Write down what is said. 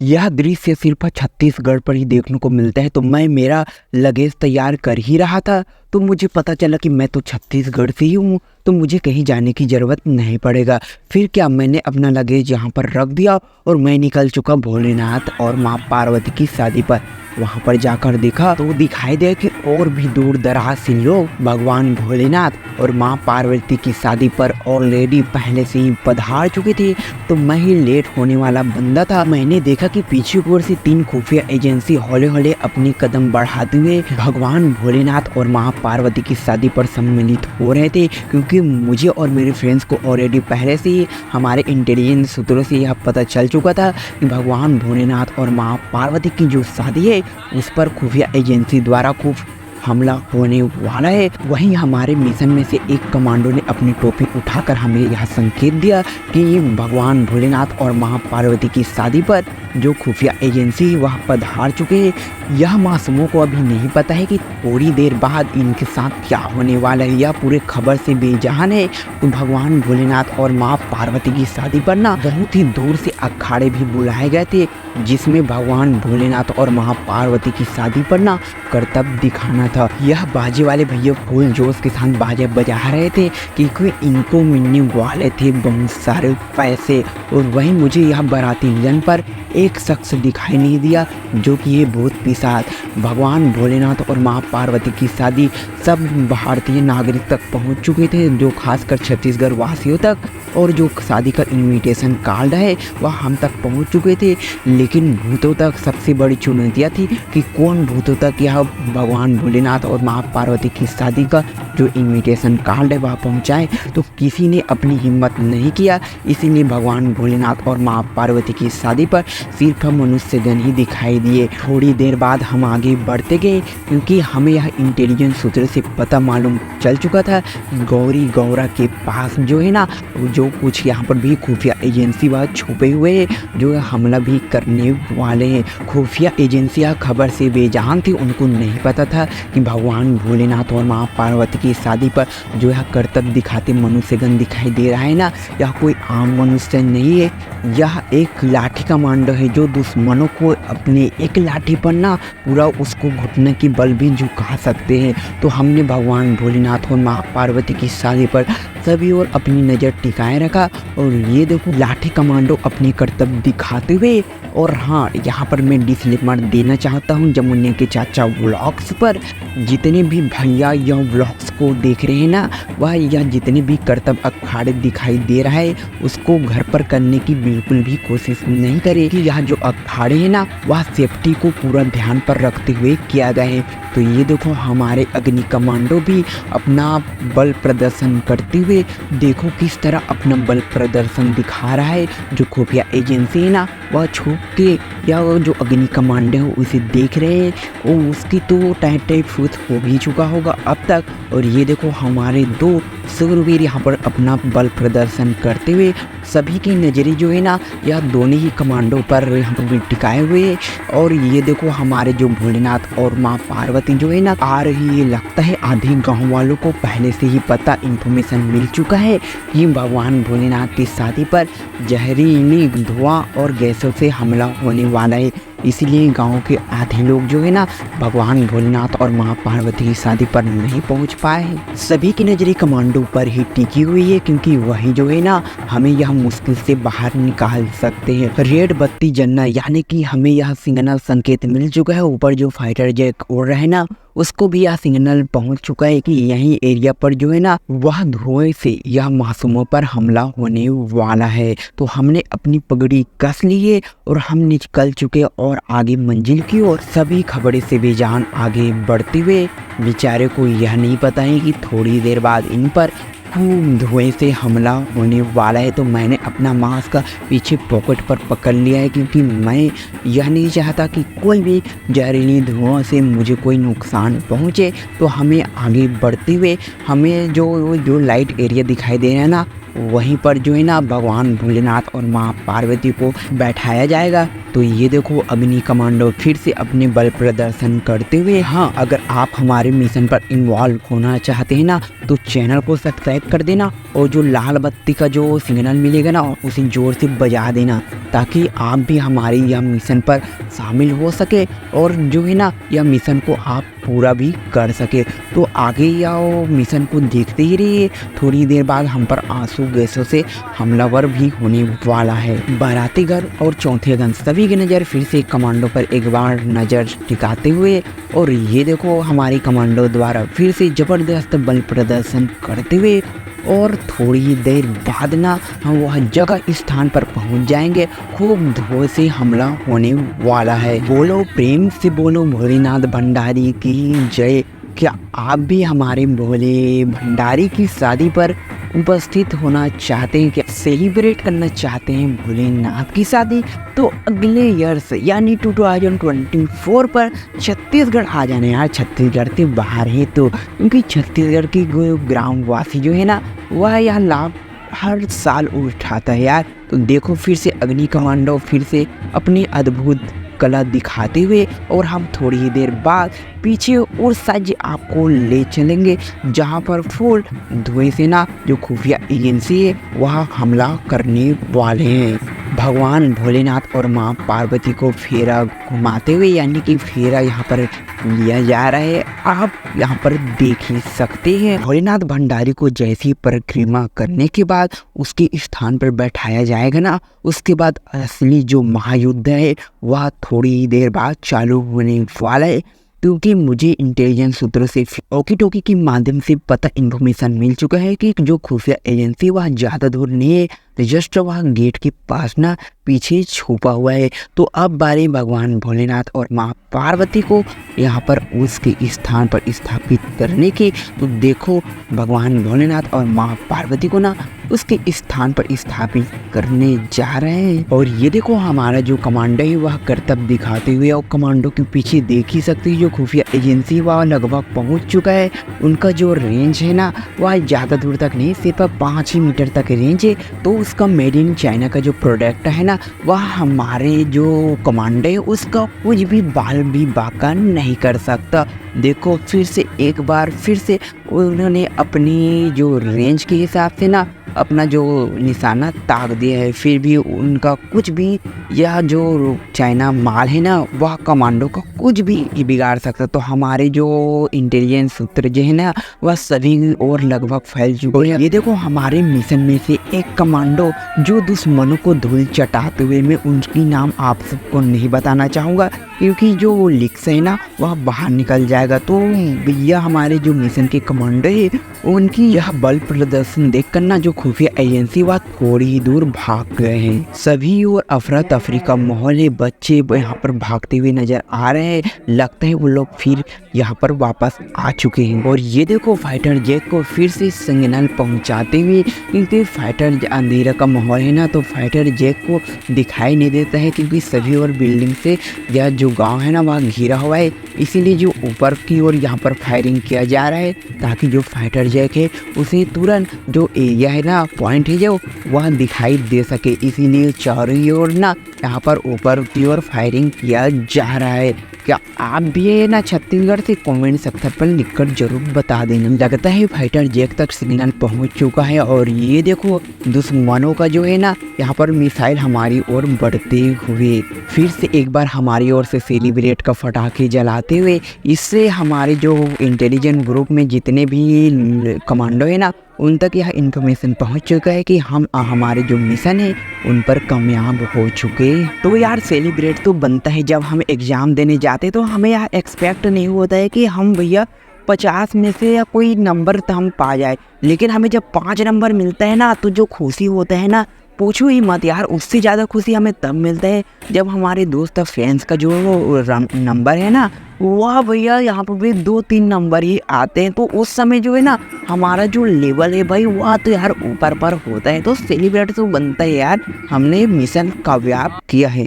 यह दृश्य सिर्फ छत्तीसगढ़ पर ही देखने को मिलता है। तो मैं मेरा लगेज तैयार कर ही रहा था तो मुझे पता चला कि मैं तो छत्तीसगढ़ से ही हूँ, तो मुझे कहीं जाने की ज़रूरत नहीं पड़ेगा। फिर क्या, मैंने अपना लगेज यहाँ पर रख दिया और मैं निकल चुका भोलेनाथ और माँ पार्वती की शादी पर। वहाँ पर जाकर देखा तो दिखाई दे कि और भी दूर दराज से लोग भगवान भोलेनाथ और माँ पार्वती की शादी पर ऑलरेडी पहले से ही पधार चुके थे। तो मैं ही लेट होने वाला बंदा था। मैंने देखा कि पीछे की ओर से 3 खुफिया एजेंसी हौले हौले अपनी कदम बढ़ाते हुए भगवान भोलेनाथ और माँ पार्वती की शादी पर सम्मिलित हो रहे थे, क्योंकि मुझे और मेरे फ्रेंड्स को ऑलरेडी पहले से ही हमारे इंटेलिजेंस सूत्रों से यह पता चल चुका था कि भगवान भोलेनाथ और माँ पार्वती की जो शादी है उस पर खुफिया एजेंसी द्वारा खूब हमला होने वाला है। वहीं हमारे मिशन में से एक कमांडो ने अपनी टोपी उठाकर हमें यह संकेत दिया कि भगवान भोलेनाथ और माँ पार्वती की शादी पर जो खुफिया एजेंसी वह पधार चुके हैं। यह मासूमों को अभी नहीं पता है कि थोड़ी देर बाद इनके साथ क्या होने वाला है। यह पूरे खबर से बेजान है। तो भगवान भोलेनाथ और माँ पार्वती की शादी पर ना बहुत ही दूर से अखाड़े भी बुलाए गए थे, जिसमें भगवान भोलेनाथ और माँ पार्वती की शादी पर ना करतब दिखाना था। यह बाजे वाले भैया फुल जोश के साथ बाजे बजा रहे थे क्योंकि इनको मिलने वाले थे बहुत सारे पैसे। और वहीं मुझे यह बाराती जन पर एक शख्स दिखाई नहीं दिया, जो कि ये भूत पिशाच भगवान भोलेनाथ और माँ पार्वती की शादी सब भारतीय नागरिक तक पहुंच चुके थे, जो खासकर छत्तीसगढ़ वासियों तक। और जो शादी का इनविटेशन कार्ड है वह हम तक पहुंच चुके थे, लेकिन भूतों तक सबसे बड़ी चुनौतियाँ थी कि कौन भूतों तक यह भगवान भोलेनाथ और माँ पार्वती की शादी का जो इनविटेशन कार्ड है वह पहुँचाए। तो किसी ने अपनी हिम्मत नहीं किया, इसीलिए भगवान भोलेनाथ और माँ पार्वती की शादी पर सिर्फ मनुष्यगण ही दिखाई दिए। थोड़ी देर बाद हम आगे बढ़ते गए, क्योंकि हमें यह इंटेलिजेंस सूत्र से पता मालूम चल चुका था गौरी गौरा के पास जो है ना, जो कुछ यहाँ पर भी खुफिया एजेंसी वह छुपे हुए हैं जो हमला भी करने वाले हैं। खुफिया एजेंसियाँ खबर से बेजान थी, उनको नहीं पता था कि भगवान भोलेनाथ और माँ पार्वती की शादी पर जो यह करतब दिखाते मनुष्यगण दिखाई दे रहा है ना, यह कोई आम मनुष्य नहीं है। यह एक लाठी कमांडो है जो दुश्मनों को अपने एक लाठी पर ना पूरा उसको घुटने की बल भी झुका सकते हैं। तो हमने भगवान भोलेनाथ और माँ पार्वती की शादी पर सभी और अपनी नज़र टिकाए रखा। और ये देखो लाठी कमांडो अपने कर्तव्य दिखाते हुए। और हाँ, यहाँ पर मैं डिस्क्लेमर देना चाहता हूँ जमुनिया के चाचा व्लॉग्स पर जितने भी भैया यह व्लॉग्स को देख रहे हैं ना, वह यह जितने भी कर्तव्य अखाड़े दिखाई दे रहा है उसको घर पर करने की बिल्कुल भी कोशिश नहीं करें कि यह जो अखाड़े हैं ना वह सेफ्टी को पूरा ध्यान पर रखते हुए किया गया है। तो ये देखो हमारे अग्नि कमांडो भी अपना बल प्रदर्शन करते हुए देखो किस तरह अपना बल प्रदर्शन दिखा रहा है। जो खुफिया एजेंसी है ना वह छुप के या जो अग्नि कमांडो है उसे देख रहे हैं, वो उसकी तो टाइट फूट हो भी चुका होगा अब तक। और ये देखो हमारे 2 सूरवीर यहाँ पर अपना बल प्रदर्शन करते हुए सभी की नज़रें जो है ना यह दोनों ही कमांडो पर यहाँ पर भी टिकाए हुए हैं। और ये देखो हमारे जो भोलेनाथ और माँ पार्वती जो है ना आ रही है। लगता है आधे गांव वालों को पहले से ही पता इन्फॉर्मेशन मिल चुका है कि भगवान भोलेनाथ की शादी पर जहरीली धुआं और गैसों से हमला होने वाला है। इसीलिए गांव के आधे लोग जो है ना भगवान भोलेनाथ और माँ पार्वती की शादी पर नहीं पहुंच पाए। सभी की नजरें कमांडो पर ही टिकी हुई है, क्योंकि वही जो है ना हमें यह मुश्किल से बाहर निकाल सकते हैं। रेड बत्ती जलना यानी कि हमें यह सिग्नल संकेत मिल चुका है। ऊपर जो फाइटर जेट उड़ रहा है ना उसको भी यह सिग्नल पहुंच चुका है कि यही एरिया पर जो है ना वह धुएं से यह मासूमों पर हमला होने वाला है। तो हमने अपनी पगड़ी कस ली है और हम निकल चुके और आगे मंजिल की ओर सभी खबरें से बेजान आगे बढ़ते हुए। बेचारे को यह नहीं पता है कि थोड़ी देर बाद इन पर खूब धुएं से हमला होने वाला है। तो मैंने अपना मास्क पीछे पॉकेट पर पकड़ लिया है, क्योंकि मैं यह नहीं चाहता कि कोई भी जहरीली धुआं से मुझे कोई नुकसान पहुंचे। तो हमें आगे बढ़ते हुए हमें जो लाइट एरिया दिखाई दे रहा है ना वहीं पर जो है ना भगवान भोलेनाथ और माँ पार्वती को बैठाया जाएगा। तो ये देखो अग्नि कमांडो फिर से अपने बल प्रदर्शन करते हुए। हाँ, अगर आप हमारे मिशन पर इन्वॉल्व होना चाहते हैं ना तो चैनल को सब्सक्राइब कर देना और जो लाल बत्ती का जो सिग्नल मिलेगा ना उसे जोर से बजा देना, ताकि आप भी हमारे यह मिशन पर शामिल हो सके और जो है ना यह मिशन को आप पूरा भी कर सके। तो आगे यह मिशन को देखते ही रहिए, थोड़ी देर बाद हम पर आंसू गैसों से हमलावर भी होने वाला है। बाराती घर और चौथे गन सभी की नज़र फिर से कमांडो पर एक बार नज़र टिकाते हुए। और ये देखो हमारे कमांडो द्वारा फिर से ज़बरदस्त बल प्रदर्शन करते हुए। और थोड़ी देर बाद ना हम वह जगह स्थान पर पहुंच जाएंगे। खूब धो से हमला होने वाला है। बोलो प्रेम से बोलो भोलेनाथ भंडारी की जय। क्या आप भी हमारे भोले भंडारी की शादी पर उपस्थित होना चाहते हैं? क्या सेलिब्रेट करना चाहते हैं भोलेनाथ की शादी? तो अगले ईयर्स यानी 2024 पर छत्तीसगढ़ आ जाने यार। छत्तीसगढ़ से बाहर है तो क्योंकि छत्तीसगढ़ की ग्रामवासी जो है ना वह यह लाभ हर साल उठाता है यार। तो देखो फिर से अग्नि कमांडो फिर से अपनी अद्भुत कला दिखाते हुए। और हम थोड़ी ही देर बाद पीछे और साइज आपको ले चलेंगे जहां पर फुल धुएं से ना जो खुफिया एजेंसी है वह हमला करने वाले हैं। भगवान भोलेनाथ और माँ पार्वती को फेरा घुमाते हुए यानी कि फेरा यहाँ पर लिया जा रहा है, आप यहाँ पर देख ही सकते हैं। भोलेनाथ भंडारी को जैसी परिक्रमा करने के बाद उसके स्थान पर बैठाया जाएगा ना, उसके बाद असली जो महायुद्ध है वह थोड़ी देर बाद चालू होने वाला है। क्योंकि मुझे इंटेलिजेंस सूत्रों से ओकी टोकी के माध्यम से पता इन्फॉर्मेशन मिल चुका है कि जो खुफिया एजेंसी वह ज़्यादा दूर नहीं है, जस्ट वह गेट के पास ना पीछे छुपा हुआ है। तो अब बारी भगवान भोलेनाथ और माँ पार्वती को यहाँ पर उसके स्थान पर स्थापित करने की। तो देखो भगवान भोलेनाथ और माँ पार्वती को ना उसके स्थान पर स्थापित करने जा रहे हैं। और ये देखो हमारा जो कमांडो है वह कर्तव्य दिखाते हुए, और कमांडो के पीछे देख ही सकते हैं जो खुफिया एजेंसी वह लगभग पहुँच चुका है। उनका जो रेंज है ना वह ज़्यादा दूर तक नहीं, सिर्फ 5 ही मीटर तक रेंज है। तो उसका मेड इन चाइना का जो प्रोडक्ट है ना वह हमारे जो कमांडो है उसका कुछ भी बाल भी बाका नहीं कर सकता। देखो फिर से एक बार फिर से उन्होंने अपनी जो रेंज के हिसाब से ना अपना जो निशाना ताक दिया है, फिर भी उनका कुछ भी यह जो चाइना माल है ना वह कमांडो का कुछ भी बिगाड़ सकता। तो हमारे जो इंटेलिजेंस सूत्र जो है ना वह सभी और लगभग फैल चुके हैं। ये देखो हमारे मिशन में से एक कमांडो जो दुश्मनों को धूल चटाते हुए, मैं उनकी नाम आप सबको नहीं बताना चाहूँगा क्योंकि जो लिक्स है ना वह बाहर निकल जाएगा। तो भैया हमारे जो मिशन के कमांडो है उनकी यह बल प्रदर्शन देख कर ना जो खुफिया एजेंसी वह थोड़ी ही दूर भाग गए हैं। सभी और अफरा तफरी का माहौल है, बच्चे यहाँ पर भागते हुए नजर आ रहे हैं। लगता है वो लोग फिर यहाँ पर वापस आ चुके हैं। और ये देखो फाइटर जेट को फिर से सिग्नल पहुँचाते हुए, क्योंकि फाइटर अंधेरा का माहौल है ना तो फाइटर जेट को दिखाई नहीं देता है क्योंकि सभी और बिल्डिंग से यह जो गाँव है ना वह घिरा हुआ है। इसीलिए जो ऊपर की ओर यहाँ पर फायरिंग किया जा रहा है ताकि जो फाइटर जेट है उसे तुरंत जो एरिया है ना पॉइंट है जो वह दिखाई दे सके। इसीलिए चारों ओर ना यहाँ पर ऊपर की ओर फायरिंग किया जा रहा है। क्या आप भी है ना छत्तीसगढ़ से? कमेंट सेक्शन पर लिखकर जरूर बता देना। लगता है फाइटर जेट तक सिग्नल पहुंच चुका है। और ये देखो दुश्मनों का जो है ना यहाँ पर मिसाइल हमारी ओर बढ़ते हुए फिर से एक बार हमारी ओर से सेलिब्रेट का फटाखे जलाते हुए। इससे हमारे जो इंटेलिजेंट ग्रुप में जितने भी कमांडो है ना उन तक यह इन्फॉर्मेशन पहुंच चुका है कि हम हमारे जो मिशन है उन पर कामयाब हो चुके। तो यार सेलिब्रेट तो बनता है जब हम एग्ज़ाम देने जाते, तो हमें यह एक्सपेक्ट नहीं होता है कि हम भैया 50 में से या कोई नंबर तो हम पा जाए, लेकिन हमें जब 5 नंबर मिलता है ना तो जो खुशी होता है ना पूछो ही मत यार। उससे ज़्यादा खुशी हमें तब मिलता है जब हमारे दोस्त फ्रेंड्स का जो नंबर है ना वह भैया यहाँ पर भी 2-3 नंबर ही आते हैं। तो उस समय जो है ना हमारा जो लेवल है भाई वह तो यार ऊपर पर होता है। तो सेलिब्रेट तो बनता है यार, हमने मिशन कामयाब किया है।